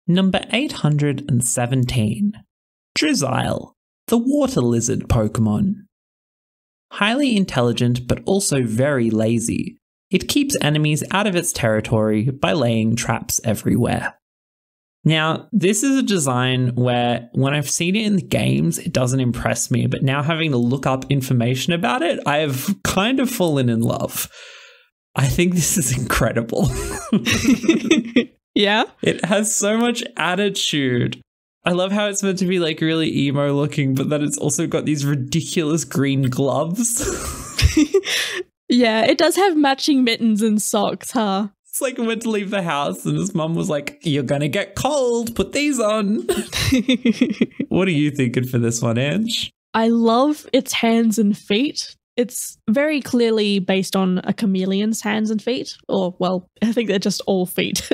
Number 817. Drizzile, the water lizard Pokémon. Highly intelligent but also very lazy, it keeps enemies out of its territory by laying traps everywhere. Now, this is a design where when I've seen it in the games, it doesn't impress me, but now having to look up information about it, I've kind of fallen in love. I think this is incredible. Yeah? It has so much attitude. I love how it's meant to be like really emo looking, but then it's also got these ridiculous green gloves. Yeah, it does have matching mittens and socks, huh? It's like it went to leave the house and his mum was like, "You're gonna get cold, put these on." What are you thinking for this one, Ange? I love its hands and feet. It's very clearly based on a chameleon's hands and feet. Or, well, I think they're just all feet.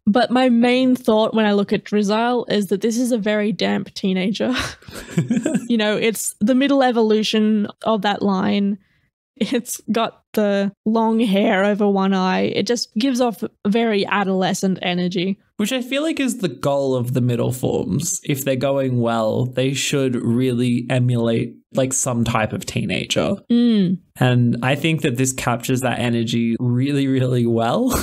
But my main thought when I look at Drizzile is that this is a very damp teenager. You know, it's the middle evolution of that line. It's got the long hair over one eye. It just gives off very adolescent energy. Which I feel like is the goal of the middle forms. If they're going well, they should really emulate like some type of teenager. And I think that this captures that energy really, really well.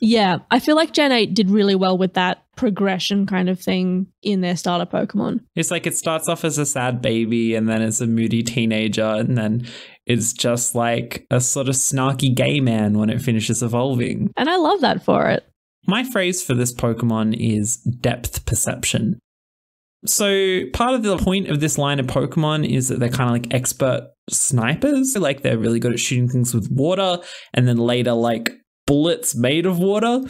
Yeah, I feel like Gen 8 did really well with that progression kind of thing in their starter Pokemon. It's like it starts off as a sad baby and then it's a moody teenager and then it's just like a sort of snarky gay man when it finishes evolving. And I love that for it. My phrase for this Pokemon is depth perception. So part of the point of this line of Pokemon is that they're kind of like expert snipers. Like they're really good at shooting things with water and then later like bullets made of water.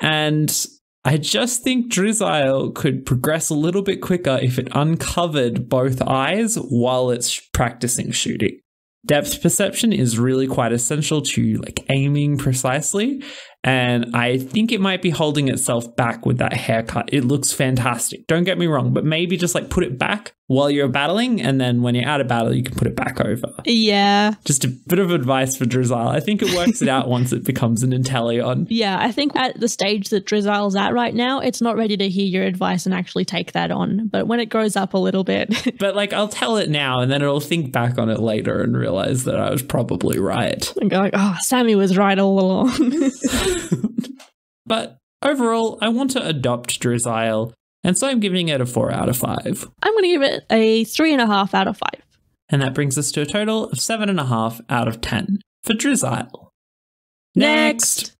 And I just think Drizzile could progress a little bit quicker if it uncovered both eyes while it's practicing shooting. Depth perception is really quite essential to like aiming precisely. And I think it might be holding itself back with that haircut. It looks fantastic. Don't get me wrong, but maybe just like put it back while you're battling. And then when you're out of battle, you can put it back over. Yeah. Just a bit of advice for Drizzile. I think it works it out once it becomes an Inteleon. Yeah, I think at the stage that Drizzile's at right now, it's not ready to hear your advice and actually take that on. But when it grows up a little bit. But like I'll tell it now and then it'll think back on it later and realize that I was probably right. And go like, oh, Sammy was right all along. But overall, I want to adopt Drizzile, and so I'm giving it a 4 out of 5. I'm going to give it a 3.5 out of 5. And that brings us to a total of 7.5 out of 10 for Drizzile. Next!